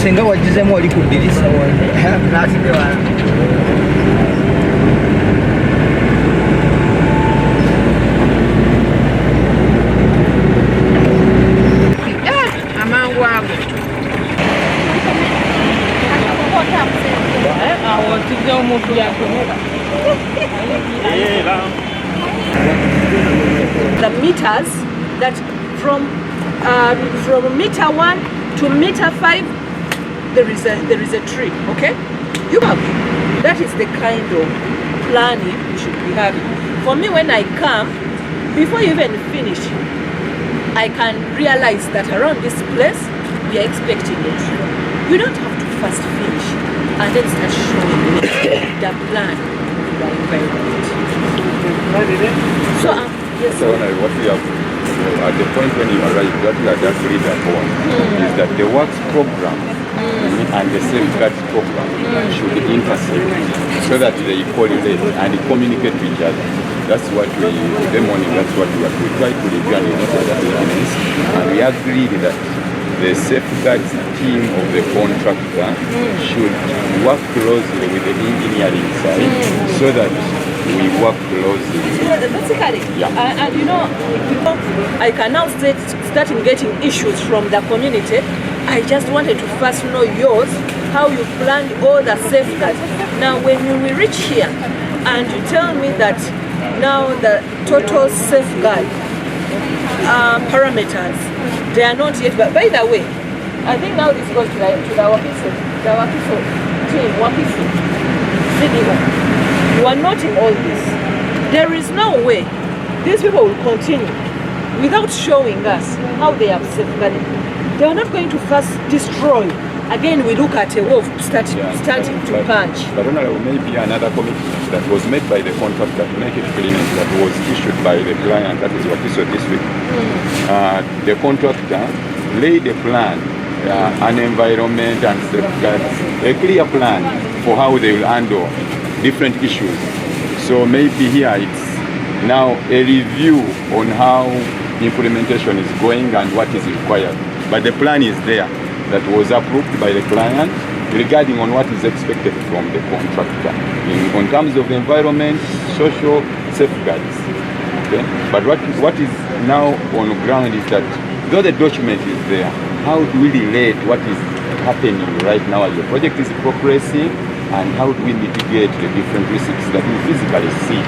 Senga wajizemu wali kudirisa wali. Amangu wangu. The meters that from meter 1 to meter 5 there is a tree, okay? That is the kind of planning you should be having. For me, when I come, before you even finish, I can realize that around this place we are expecting a tree. You don't have to first finish and then start showing me the plan for the environment. So yes. So what we have at the point when you arrive, what we had agreed upon is that the works program and the safeguard program should intersect so that they correlate and communicate with each other. That's what we, the morning, that's what we try to review and note other elements. And we agreed that the safeguards team of the contractor should work closely with the engineering side so that we work closely. Basically, yeah. And you know, I can now start getting issues from the community. I just wanted to first know yours, how you planned all the safeguards. Now, when we reach here and you tell me that now the total safeguard parameters, they are not yet, but by the way, I think now this goes to the Wakiso team, Wakiso, CDO. You are noting all this. There is no way these people will continue without showing us how they have safeguarded. They are not going to first destroy. Again, we look at a wolf starting to punch. But maybe another commitment that was made by the contractor to make it clean that was issued by the client, that is Wakiso District. The contractor laid a plan, an environment and safeguards, a clear plan for how they will handle different issues. So maybe here it's now a review on how implementation is going and what is required. But the plan is there that was approved by the client regarding on what is expected from the contractor in terms of environment, social safeguards. Okay? But what is now on ground is that though the document is there, how do we relate what is happening right now as the project is progressing and how do we mitigate the different risks that we physically see?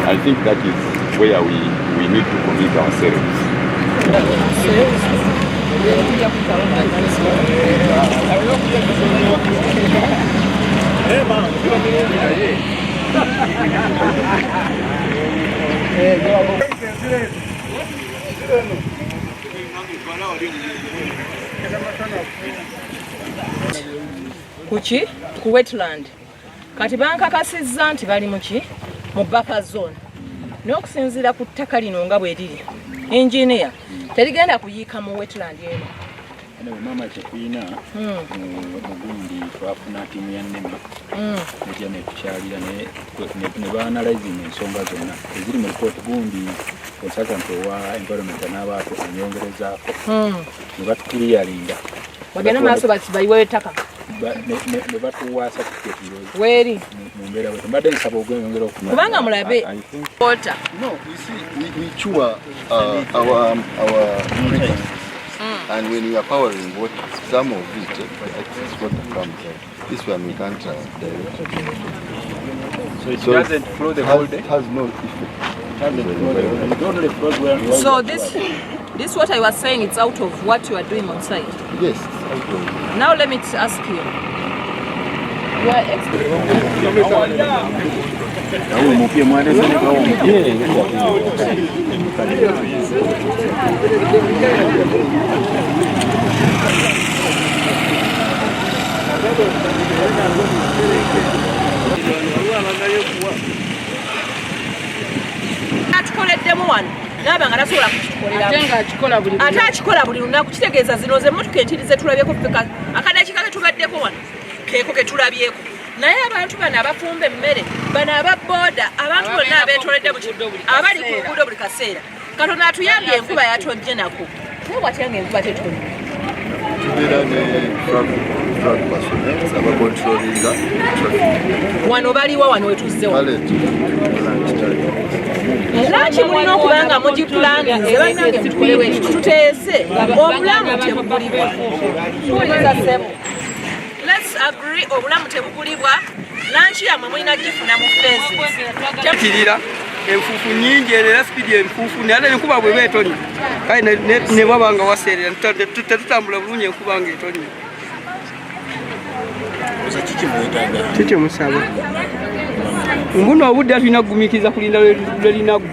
I think that is where we need to commit ourselves. Kuchi ku wetland kati bankakasizza nti bali muki mu buffer zone n'okusinziira ku ttaka lino nga bwe liri engineer terigenda kuyiika mu wetland eno. Mama kyekuyina mugundi twafuna ttiimu ya nneme netya netukyalira ne baanalizing ensonga zonna eziri mu ripoti. Gundi consultant owa environment n'abaatu anyongerezaako ne batukuliyalinga bagenda maaso bayiweyo ettaka ne batuwa certificate weri mu mbeera bwe mbadde nsaba ogweyongera okumanya kubanga mulabe water. No, you see, we chew our meters. And when we are powering water, some of it, this water comes out. This one we can't direct. So it doesn't flow the whole day? It has no effect. It doesn't flow the whole day. It only flows where So this what I was saying, it's out of what you are doing on site? Yes, it's out of. Now let me ask you. You are expert. omupya mwadezanekawo atukoleddemu wano naaba nga tasobola kukikolera ate akikola buli lunaku. Kitegeeza zino ze mmotoka entiri ze tulabyeko feka akadakiika ke tubaddeko wano keeko ke tulabyeko. Naye abantu bano abafumba emmere bano ababooda abantu bonna abeetoledde abali ku luguudo buli kaseera Katonda atuyambye enkuba yatojje nako watya ng'enkuba tetoni tubeera ne drug personnel abakontrolinga traffic. Wano baliwa wano wetuzzewo Palette, laki mulina okuba nga mugipulaninze bannange mutukole wetu tuteese obulamu tebugulibwa. Tuwuliriza ssebo. Let's agree obulamu tebugulibwa. Lanchi yamwe mulina gifuna mu fences. Kirira enfuufu nyingi era speed enfuufu naye enkuba bwe beetoni kale ne bwabanga waseerera tetutambula bulungi enkuba ng'etoni. Kiki musaba mbuno obudde tulina kugumiikiriza kulinda lwe linagwa.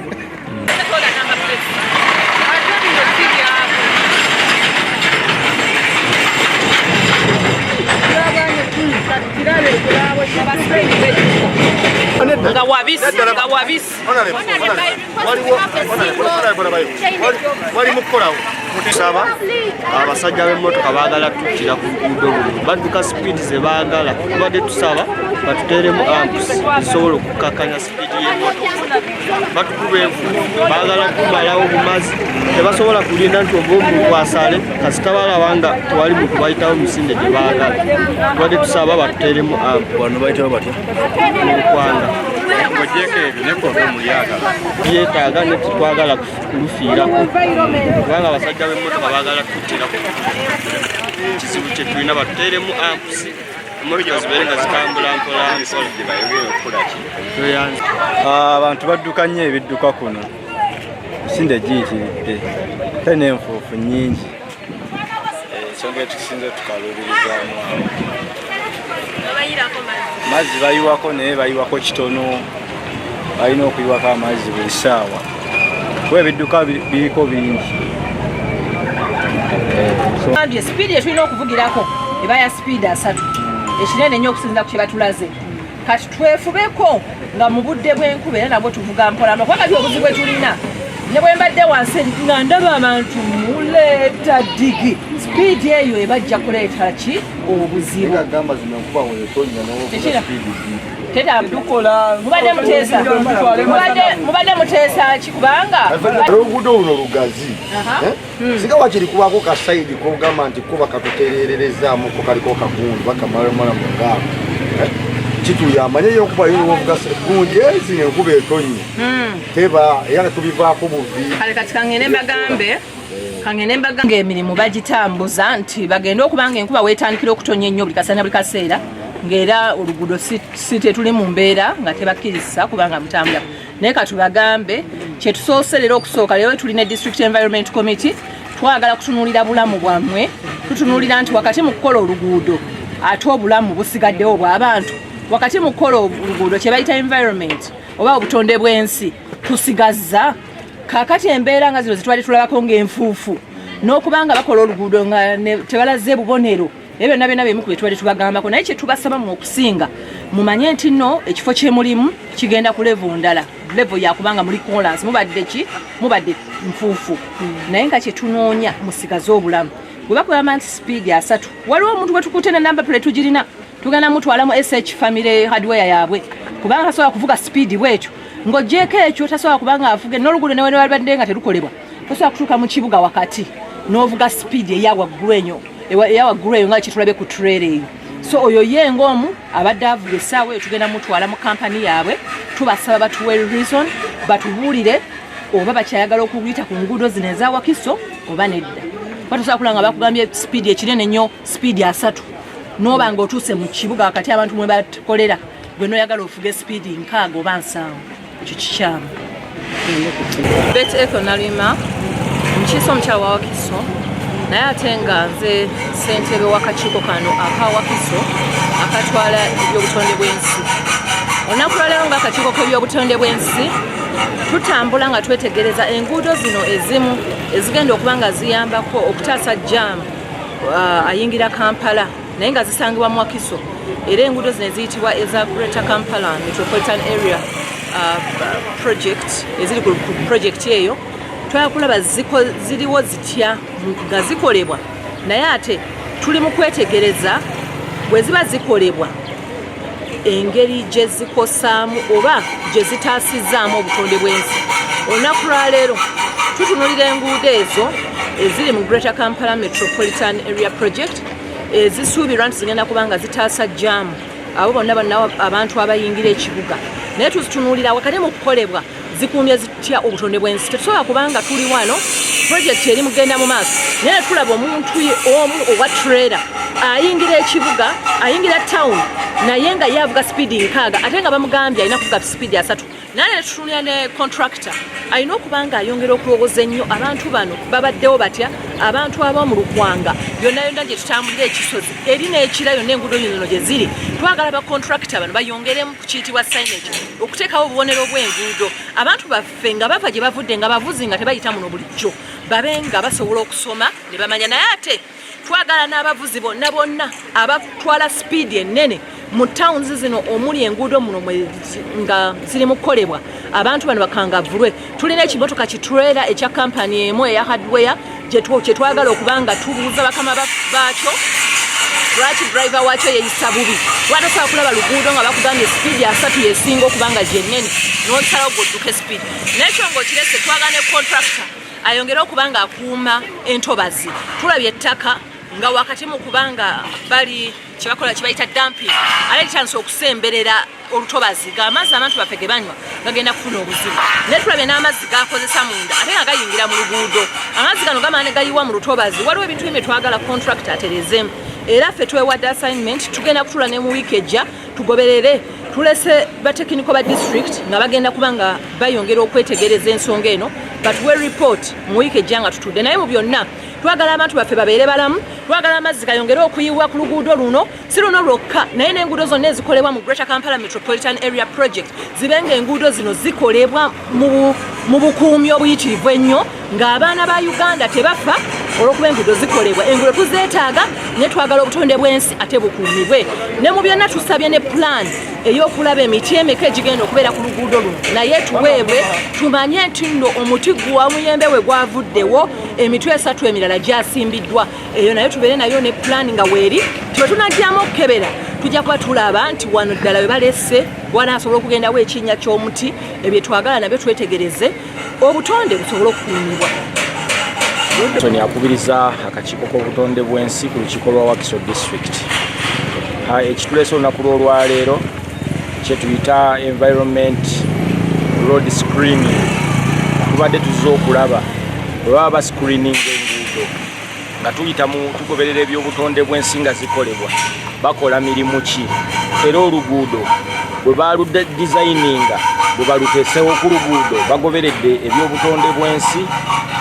Nga wabisi wali mukolawo mutusaba abasajja b'emmotoka baagala tukkira ku luguudo luno badduka sipiidi ze baagala tubadde tusaba batuteeremu ampusi zisobola okukakkanya sipiidi y'emmotoka batukuba enfuufu baagala kumalawo bumazi tebasobola kulinda nti omuntu asale kasita balaba nga tewali muntu bayitawo misinde gye baagala tubadde tusaba batuteeremu ampu wano bayitawo batya mukwanga yeetaaga netitwagala kulufiirako kubanga abasajja b'emmotoka baagala tuttiraku kizibu kye tulina batuteeremu ampusi emmotoka zibeere nga zitambula mpolampola. Abantu badduka nnyo ebidduka kuno misinde giyitiridde kale n'enfuufu nnyingi ensonga etusinze tukaluubirizaamu amazzi bayiwako naye bayiwako kitono balina okuyiwako amazzi buli ssaawa kuba ebidduka biriko bingi. Sipiidi etulina okuvugirako eba ya sipiidi 3 ekinene nnyo okusinza ku kye batulaze kati twefubeko nga mu budde bw'enkuba era nabwo tuvuga mpola kuba kati obuzibu bwe tulina ne bwe mbadde wansi nga ndaba abantu muleeta digi sipiidi eyo ebajja kuleeta ki obuzibu. Mubadde muteesa ki kubanga oluguudo luno lugazi singa wakiri kubako kasayidi kogamba nti kuba katutereererezaamu ko kaliko kagundu bakamalomala mugamba kituyamba naye okuba yowovuga gundi ezino enkuba etonye teba era tubivaako buvi. kale kati kangene mbagambe emirimu bagitambuza nti bagenda okubanga enkuba weetandikira okutonya ennyo buli kaseera ng'era oluguudo si tetuli mu mbeera nga tebakkiriza kubanga mutambula naye katubagambe kyetusoose leero okusooka leero tulina district environment committee twagala kutunuulira bulamu bwammwe tutunuulira nti wakati mu kukola oluguudo ate obulamu busigaddewo bw'abantu wakati mu kukola oluguudo kye bayita environment oba obutonde bw'ensi tusigazza kakati embeera nga zino zitwali tulabako ng'enfuufu n'okubanga bakola oluguudo nga tebalaze bubonero ebyo byonna byemu ku bye tubadde tubagambako naye kye tubasaba mu okusinga mumanye nti nno ekifo kye mulimu kigenda ku level ndala level yakubanga muli kolaasi mubadde nfuufu naye nga kye tunoonya musigaze obulamu bwe bakugamba nti sipiidi 3 waliwo omuntu gwe tukutte ne namba plate tugirina tugenda mutwalamu sh family hardware yaabwe kubanga tasobola kuvuga sipiidi bwekyo ng'oggyeko ekyo tasobola kubanga avuge n'oluguudo ne walibadde nga terukolebwa tosobola kutuuka mu kibuga wakati n'ovuga sipiidi eyawaggulu eyo nga kyetulabe ku trailer eyo. So oyo ye ng'omu abadde avuga essaawa eyo tugenda mutwala mu kampani yaabwe tubasaba batuwe reason batubuulire oba bakyayagala okuyita ku nguudo zino eza Wakiso oba nedda. Batosobola kulanga bakugambye sipiidi ekinene nnyo sipiidi 3 n'oba ng'otuuse mu kibuga wakati abantu mwe bakolera gwe n'oyagala ofuge sipiidi 6 oba 7 ekyo kikyamu. Beti Eko Nalima omukiise omukyawa wa Wakiso naye ate nga nze ssentebe w'akakiiko kano aka Wakiso akatwala ebyobutonde bw'ensi. Olunaku lwaleero ng'akakiiko k'ebyobutonde bw'ensi tutambula nga twetegereza enguudo zino ezimu ezigenda okuba nga ziyambako okutaasa jaamu ayingira Kampala naye nga zisangibwa mu Wakiso era enguudo zino eziyitibwa eza Greater Kampala Metropolitan Area project eziri ku project eyo twakulaba ziriwo zitya nga zikolebwa naye ate tuli mu kwetegereza bwe ziba zikolebwa engeri gye zikosaamu oba gye zitaasizaamu obutonde bw'ensi. Olunaku lwaleero tutunulira enguudo ezo eziri mu Greater Kampala Metropolitan Area Project ezisuubirwa nti zigenda kubanga zitaasa jaamu abo bonna abantu abayingira ekibuga naye tuzitunuulira wakati mu kukolebwa zikuumye zitya obutonde bw'ensi tetusobola kubanga tuli wano projekiti eri mugenda mu maaso naye tulaba omuntu omu owa trailer ayingira ekibuga ayingira town naye nga yavuga sipiidi 6 ate nga bamugambye alina kuvuga sipiidi 3 naye netutunulira ne contractor alina okubanga ayongera okulowoza ennyo abantu bano babaddewo batya abantu ab'omu Lukwanga yonna yonna gye tutambulira ekisozi eri n'ekira yonna enguudo zino gye ziri twagala ba contractor bano bayongeremu ku kiyitibwa signage okuteekawo obubonero bw'enguudo abantu baffe nga bava gye bavudde nga bavuzi nga tebayita muno bulijjo babe nga basobola okusoma ne bamanya naye ate twagala n'abavuzi bonna bonna abatwala sipiidi ennene mu towns zino omuli enguudo muno nga ziri mu kukolebwa abantu bano bakangavulwe tulina ekimotoka kitrailer ekya kampani emu eya hardware kye twagala okubanga tubuuza bakama baakyo lwaki driver waakyo yeeyisa bubi watasobola kulaba luguudo nga bakugambye sipiidi 3 yesinga okubanga gyennene n'osalawo godduka esipiidi nekyo ng'okirese twagala ne contractor ayongere okubanga akuuma entobazi tulabye ettaka nga wakati mu kubanga bali kyebakola kibayita dumping ate chance okusemberera olutobazi ng'amazzi abantu baffe ge banywa gagenda kufuna obuzibu naye tulabye n'amazzi gakozesa munda ate nga gayingira mu luguudo amazzi gano gamala ne gayiwa mu lutobazi waliwo ebintu bimwe twagala contractor aterezemu era ffe twewadde assignment tugenda kutula ne mu wiiki ejja tugoberere tulese batekiniko ba district nga bagenda kubanga bayongera okwetegereza ensonga eno batuwe report mu wiiki ejja nga tutudde naye mu byonna twagala abantu baffe babeere balamu twagala amazzi gayongere okuyiwa ku luguudo luno si luno lwokka naye n'enguudo zonna ezikolebwa mu Greater Kampala Metropolitan Area Project zibe ng'enguudo zino zikolebwa mu bukuumi obuyitirivu ennyo ng'abaana ba Uganda tebafa olw'okuba enguudo zikolebwa enguudo tuzeetaaga naye twagala obutonde bw'ensi ate bukuumibwe ne mu byonna tusabye ne plan ey'okulaba emiti emeka egigenda okubeera ku luguudo luno naye tuweebwe tumanye nti nno omuti gwa muyembe we gwavuddewo emitwe 3 emirala gyasimbiddwa eyo nayo tubeere nayo ne plan nga weeri twe tunajjamu okukebera tujja kuba tulaba nti wano ddala we balese wanaasobola okugendawo ekinnya ky'omuti ebyo twagala nabyo twetegereze obutonde busobole okukuumibwa. Tony akubiriza akakiiko k'obutonde bw'ensi ku lukiiko lwa Wakiso District. Ekituleese olunaku lw'olwaleero kye tuyita environment road screening. Tubadde tuzze okulaba bwe baba ba screening enguudo nga tugoberera ebyobutonde bw'ensi nga zikolebwa bakola mirimu ki era oluguudo bwe baludesigninga bwe baluteesewo ku luguudo bagoberedde ebyobutonde bw'ensi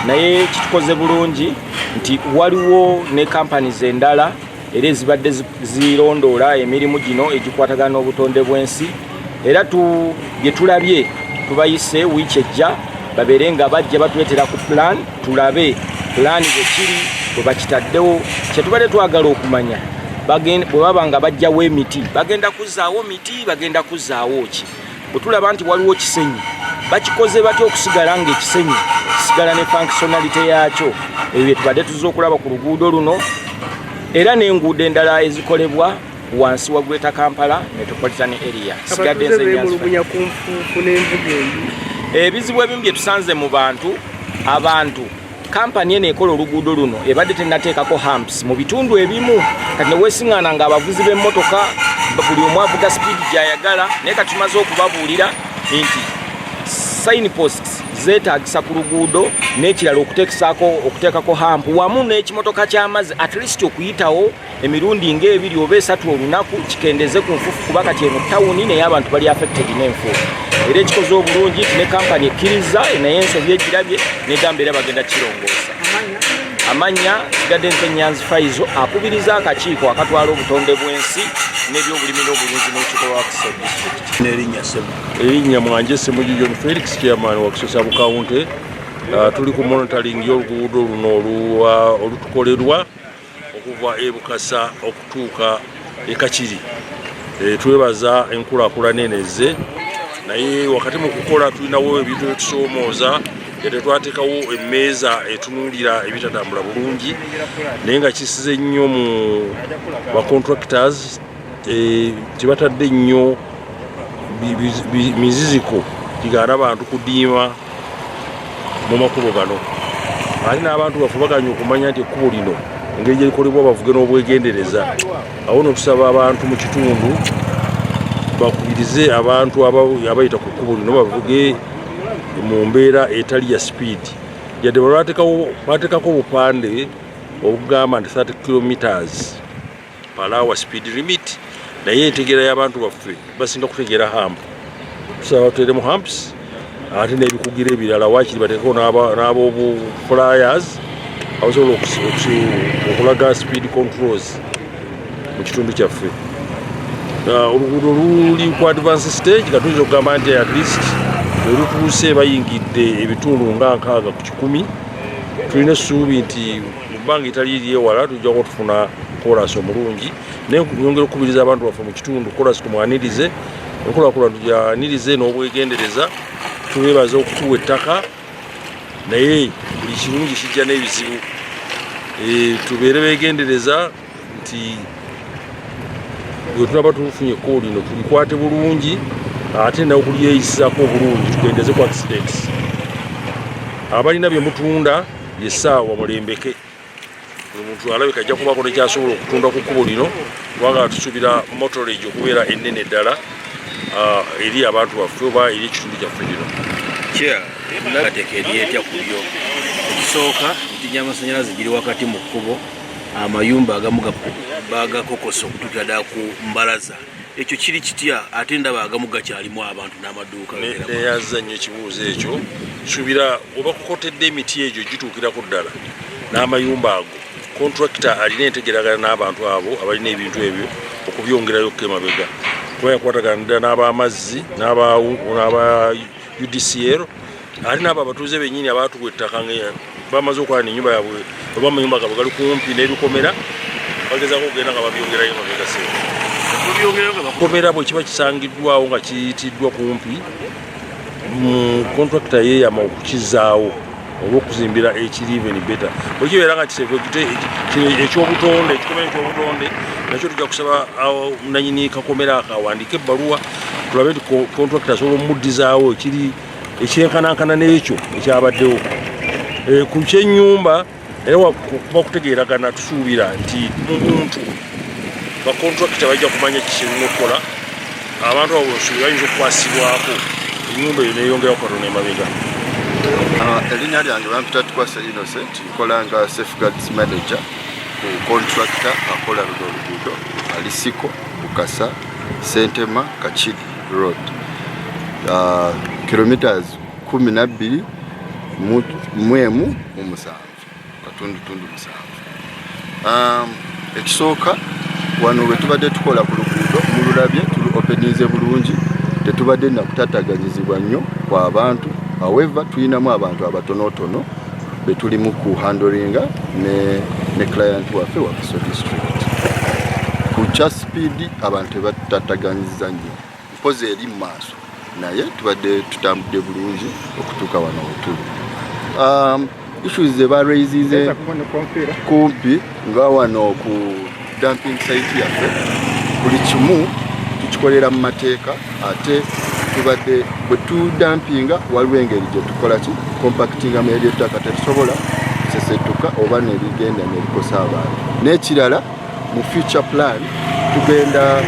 naye kitukoze bulungi nti waliwo ne companies endala era ezibadde zirondoola emirimu gino egikwatagana n'obutonde bw'ensi era bye tulabye tubayise wiiki ejja babeere nga bajja batuleetera ku plan tulabe plan bwe kiri bwe bakitaddewo kyetubadde twagala okumanya bwe baba nga bajjawo emiti bagenda kuzzaawo miti bagenda kuzzaawo ki bwe tulaba nti waliwo kisenyi bakikoze batya okusigala ng'ekisenyi kisigala ne functionality yaakyo ebyo tubadde tuzze okulaba ku luguudo luno era n'enguudo endala ezikolebwa wansi wa Greater Kampala Metropolitan Area sigadde ebizibu ebimu bye tusanze mu abantu kampani eno ekola oluguudo luno ebadde tennateekako humps mu bitundu ebimu kati neweesiŋŋaana ng'abavuzi b'emmotoka buli omu avuga sipiidi gy'ayagala naye kati tumaze okubabuulira nti signposts zeetaagisa ku luguudo n'ekirala okuteekako hampu wamu n'ekimotoka ky'amazzi at least okuyitawo emirundi ng'ebiri oba 3 olunaku kikendeze ku nfuufu kuba kati eno tawuni naye abantu bali affected n'enfuufu era ekikoze obulungi nti ne kampani ekkiriza naye ensobi egirabye negamba era bagenda kirongoosa amanya sigadde nze Nyanzi Faizo akubiriza akakiiko akatwala obutonde bw'ensi n'ebyobulimi n'obulunzi mu lukiiko lwa Wakiso District. Erinnya mwanje Semujjo Felix chairman wa Kiso Sub County. Tuli ku monitoring y'oluguudo luno olutukolerwa okuva e Bukasa okutuuka e Kakiri. Twebaza enkulaakulana eneze naye wakati mu kukola tulinawo ebintu ebitusoomooza tetwateekawo emmeeza etunuulira ebitatambula bulungi naye nga kisize nnyo mu bacontractors tebatadde nnyo miziziko kigaana abantu kudiima mu makubo gano ate n'abantu baffe baganya okumanya nti ekkubo lino engeri gyerikolebwa bavuge n'obwegendereza. Awo no tusaba abantu mu kitundu bakubirize abantu abayita ku kkubo lino bavuge mu mbeera etali ya sipiidi. Yadde bateekako obupande obugamba nti 30 kilometers per hour speed limit, naye entegeera y'abantu baffe basinga kutegeera hamp. Tusaba batuteeremu hamps ate n'ebikugira ebirala waakiri bateekeko n'ab'obu flyers abasobola okulaga speed controls mu kitundu kyaffe. Oluguudo luli ku advance stage nga tuyinza okugamba nti at least olutuuse bayingidde ebitundu nga 6 ku 100. Tulina essuubi nti mu bbanga etali lyewala tujja kuba tufuna kolaasi omulungi. Naye nyongera okukubiriza abantu baffe mu kitundu kolaasi tumwanirize, enkulaakulana tugyanirize n'obwegendereza. Tubeebaza okutuwa ettaka naye buli kirungi kijja n'ebizibu. Tubeere beegendereza nti bwe tunaba tufunye ekkubo lino tulikwate bulungi ate n'okulyeyisako obulungi tugendeze ku accidents. Abalina bye mutunda yessaawa mulembeke. Buli muntu alabika ajja kubaako nekyasobola okutunda ku kkubo lino kubanga tusuubira motorage okubeera ennene ddala eri abantu baffe oba eri ekitundu kyaffe kino. Nagateka eryetya ku byo ekisooka nti gy'amasannyalaze giri wakati mu kkubo, amayumba agamu bagakokosa okutuukira ddala ku mbalaza. Ekyo kiri kitya ate ndaba agamu gakyalimu abantu n'amaduuka. Neyazza nnyo ekibuuzo ekyo. Suubira oba kukotedde emiti egyo gituukirako ddala n'amayumba ago, kontrakita alina entegeragana n'abantu abo abalina ebintu ebyo okubyongerayo emabega. Kuba yakwatagana ddala n'ab'amazzi n'aba UDCL ate n'abo abatuuze bennyini abaatuwa ettaka bamaze okola n'ennyumba yaabwe oba amayumba gaabwe gali kumpi n'ebikomera bagezaako okugenda nga babyongerayo emabega. Ebikomera bwe kiba kisangiddwawo nga kiyitiddwa kumpi, kontrakita yeeyama okukizaawo oba okuzimbira ekiri even better. Bwe kibeera nga ekyobutonde, ekikomera ekyobutonde nakyo tujja kusaba nannyini kakomera akawandiika ebbaluwa tulabe nti kontrakita asobola omuddizaawo ekyenkanankana n'ekyo ekyabaddewo. Ku kyennyumba era kuba kutegeeragana tusuubira nti muntu bakontrakita bajja kumanya kikirina okukola. Abantu abo nsuubira bayinza okukwasibwako ennyumba eyo neeyongera okukatona emabega. Erinnya lyange bampita Tukwase Innocent, nkola nga safeguards manager ku kontrakita akola luno oluguudo Alisiko Bukasa Sentema Kachidi Road, kilometers 12 mwemu musanvu katundutundu 7. Ekisooka wano bwe tubadde tukola ku luguudo mululabye tulu openize bulungi, tetubadde nakutataganyizibwa nnyo kwa abantu. However tulinamu abantu abatonotono be tulimu ku handlinga ne client waffe wa Kiso district. Ku kya speed abantu batataganyiza nnyo mpozi eri mu maaso, naye tubadde tutambudde bulungi okutuuka wano wetuli. Issues ze baraizize kumpi nga wano ku dumping site yaffe, buli kimu tukikolera mu mateeka ate tubadde bwe tudampinga waliwo engeri gye tukola ki compactinga mu ery'ettaka tetusobola kusesetuka oba nerigenda nerikosa abantu. N'ekirala mu future plan tugenda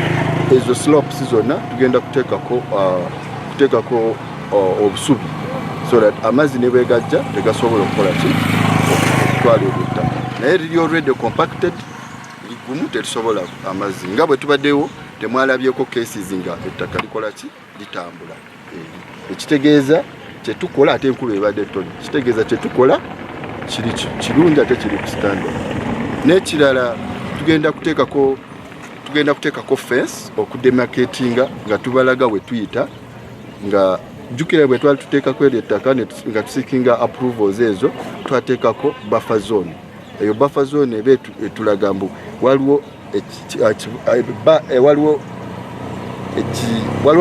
ezo slopes zonna tugenda kuteekako obusubi so that amazzi ne bwegajja tegasobola okukola ki okutwala eby'ettaka, naye liri already compacted ligumu tetusobola amazzi. Nga bwe tubaddewo temwalabyeko cases nga ettaka likola ki litambula. Ekitegeeza kyetukola ate enkulu ebadde toni, kitegeeza kyetukola kiri kirungi ate kiri ku standard. N'ekirala tugenda kuteekako fence okudemarcatinga nga tubalaga we tuyita, nga jjukira bwe twali tuteekako eryo ettaka nga tusikinga approvals ezo twateekako buffer zone. Eyo buffer zone eba etulaga mbu waliwo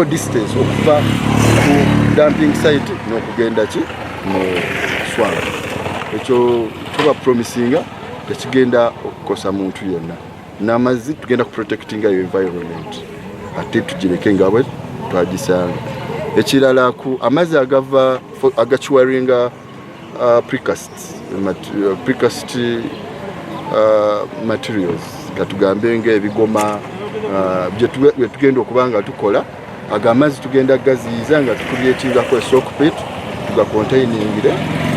distance okuva ku dumping site n'okugenda ki mu swamp. Ekyo tuba promisinga tekigenda okukosa muntu yenna. N'amazzi tugenda kuprotectinga yo environment ate tugireke nga bwe twagisanga. Ekirala ku amazzi agakiwaringa precast materials katugambe ng'ebigoma bye tugenda okuba nga tukola ago amazzi tugenda gaziyiza nga tukubyekingako esokpit tugakontainingire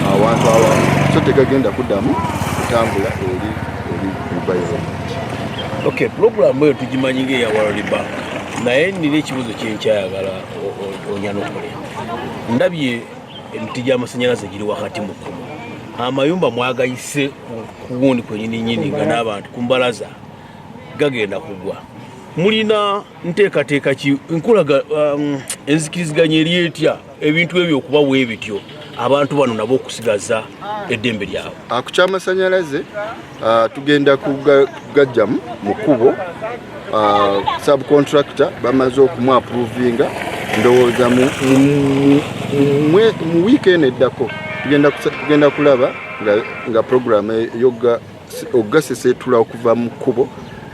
awantu awamu so tegagenda kuddamu kutambula eri environment. Okay, programu eyo tugimanyi ng'eya World Bank naye nina ekibuzo kyenkyayagala onyanukule. Ndabye emiti gy'amasannyalaze giri wakati mu kkubo, amayumba mwagayise ku gundi kwenyininyini nga n'abantu ku mbalaza gagenda kugwa. Mulina nteekateeka ki nkulaga enzikiriziganya eri etya ebintu ebyo okuba bwe bityo abantu bano nabo okusigaza eddembe lyabwe? Ku ky'amasannyalaze tugenda kugajjamu mu kkubo. Subcontractor bamaze okumwapuruvinga ndowooza mu weekend eddako tugenda kulaba nga programu ogasesetula okuva mu kkubo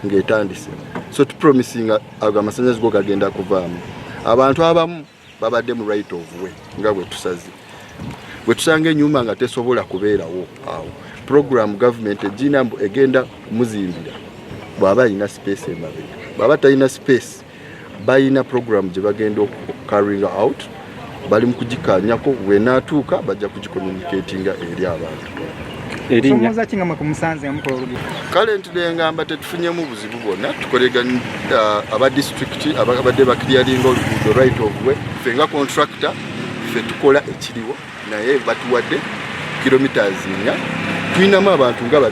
ng'etandise. So tupromisinga ago amasannyalaze go gagenda kuvaamu. Abantu abamu babadde mu right of way nga bwe tusaze. Bwe tusanga ennyumba nga tesobola kubeerawo awo, programu gavumenti egina egenda kumuzimbira bw'aba alina space emabega. Bw'aba talina space balina programu gye bagenda carrying out, bali mu kugikanyako bw'enaatuuka bajja kugicommunicatinga eri abantu. Kale ntidengamba tetufunyemu buzibu bwonna, tukoleganya aba district abadde bakiryalinga oluguudo right of way, ffe nga contractor ffe tukola ekiriwo naye batuwadde kilometers 4, tulinamu abantu nga 2-3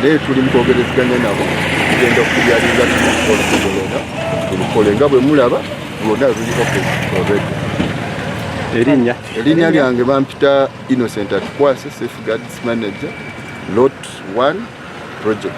naye tuli mu kwogerezeganya nabo tugenda okubyalinga tulukole nga bwe mulaba lwonna luli open already. Erinnya lyange bampita Innocent Atukwase, Safeguards Manager, Lot 1 Project.